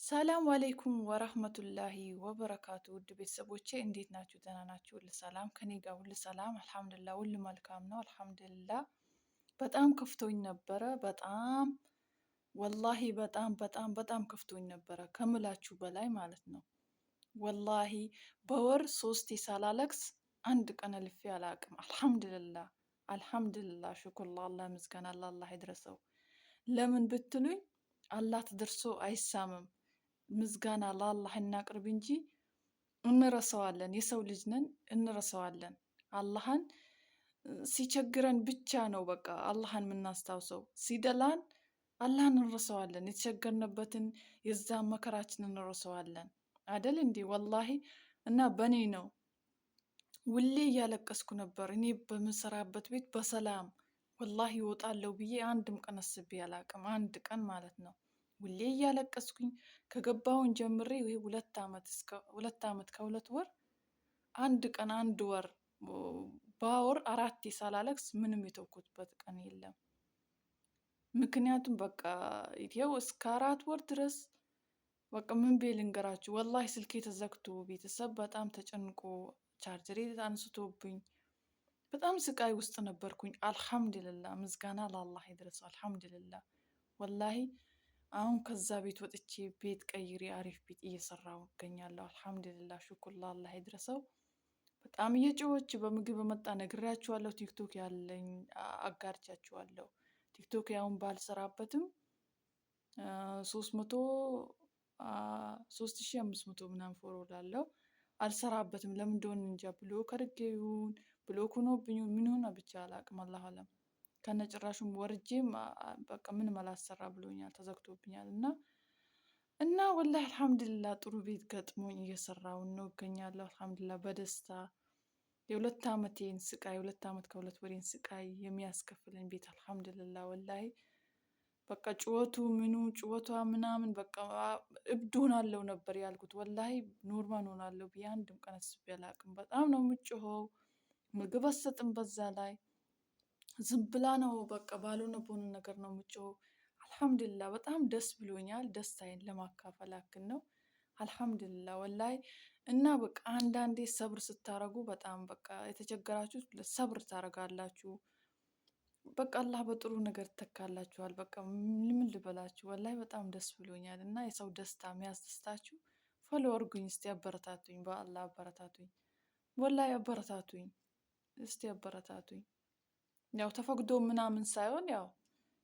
ሰላም አለይኩም ወራህመቱላሂ ወበረካቱ። ውድ ቤተሰቦቼ እንዴት ናችሁ? ደህና ናችሁ? ሁሉ ሰላም ከኔ ጋር ሁሉ ሰላም አልሐምዱሊላህ፣ ሁሉ መልካም ነው አልሐምዱሊላህ። በጣም ከፍቶኝ ነበረ። ወላሂ በጣም ከፍቶኝ ነበረ ከምላችሁ በላይ ማለት ነው። ወላሂ በወር ሶስቴ ሳላለቅስ አንድ ቀን አልፌ አላቅም። አልሐምዱሊላህ ሽኩር ለአላህ ምስጋና ለአላህ ይድረሰው። ለምን ብትሉኝ አላህ ተደርሶ አይሳምም። ምስጋና ለአላህ እናቅርብ እንጂ እንረሳዋለን። የሰው ልጅ ነን፣ እንረሳዋለን። አላህን ሲቸግረን ብቻ ነው በቃ አላህን የምናስታውሰው። ሲደላን አላህን እንረሳዋለን። የተቸገርንበትን የዛን መከራችንን እንረሳዋለን አደል እንዴ? ወላሂ እና በእኔ ነው ውሌ እያለቀስኩ ነበር። እኔ በምሰራበት ቤት በሰላም ወላሂ ይወጣለሁ ብዬ አንድም ቀን አስቤ አላቅም። አንድ ቀን ማለት ነው። ውሌ እያለቀስኩኝ ከገባሁን ጀምሬ ይሄ 2 ዓመት ከ2 ወር አንድ ቀን አንድ ወር በወር 4 ሳላለቅስ ምንም የተውኩትበት ቀን የለም። ምክንያቱም በቃ ይሄው እስከ 4 ወር ድረስ በቃ ምን ብዬ ልንገራችሁ፣ ወላሂ ስልኬ ተዘግቶ ቤተሰብ በጣም ተጨንቆ ቻርጀሬ አንስቶብኝ በጣም ስቃይ ውስጥ ነበርኩኝ። አልሐምዱሊላህ ምስጋና ለአላህ ይድረሰው። አልሐምዱሊላህ ወላሂ አሁን ከዛ ቤት ወጥቼ ቤት ቀይሬ አሪፍ ቤት እየሰራሁ እገኛለሁ። አልሐምዱሊላህ ሽኩር ለአላህ ይድረሰው። በጣም እየጮኸች በምግብ መጣ ነግሬያችኋለሁ። ቲክቶክ ያለኝ አጋርቻችኋለሁ። ቲክቶክ ያውን ባልሰራበትም 3500 ምናምን ፎሎወር አለው። አልሰራበትም ለምን እንደሆነ እንጃ። ብሎክ አድርጌውን ብሎክ ሆኖብኝ ምን ሆነ ብቻ አላቅም። አላህ አለም። ከነጭራሹም ወርጄም በቃ ምንም አላሰራ ብሎኛል፣ ተዘግቶብኛል። እና ወላሂ አልሐምዱሊላህ ጥሩ ቤት ገጥሞኝ እየሰራሁ ነው እገኛለሁ። አልሐምዱሊላህ በደስታ የ2 ዓመቴን ስቃይ 2 ዓመት ከ2 ወሬን ስቃይ የሚያስከፍለኝ ቤት አልሐምዱሊላህ። ወላሂ በቃ ጩኸቷ ምናምን በቃ እብድ ሆናለሁ ነበር ያልኩት። ወላሂ ኖርማል ሆናለሁ ብዬ አንድም ቀን አስቤ አላቅም። በጣም ነው የምጮኸው። ምግብ አትሰጥም። በዛ ላይ ዝም ብላ ነው በቃ ባልሆነ በሆነ ነገር ነው የምጮኸው። አልሐምዱሊላህ በጣም ደስ ብሎኛል። ደስታዬን ለማካፈል ያክል ነው። አልሐምዱሊላህ ወላሂ። እና በቃ አንዳንዴ ሰብር ስታረጉ በጣም በቃ የተቸገራችሁ ሰብር ታረጋላችሁ። በቃ አላህ በጥሩ ነገር ተካላችኋል። በቃ ምን ልበላችሁ፣ ወላሂ በጣም ደስ ብሎኛል። እና የሰው ደስታ የሚያስደስታችሁ ፎሎ አርጉኝ እስቲ፣ አበረታቱኝ። በአላህ አበረታቱኝ፣ ወላሂ አበረታቱኝ እስቲ አበረታቱኝ። ያው ተፈቅዶ ምናምን ሳይሆን ያው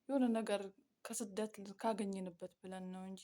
የሆነ ነገር ከስደት ካገኘንበት ብለን ነው እንጂ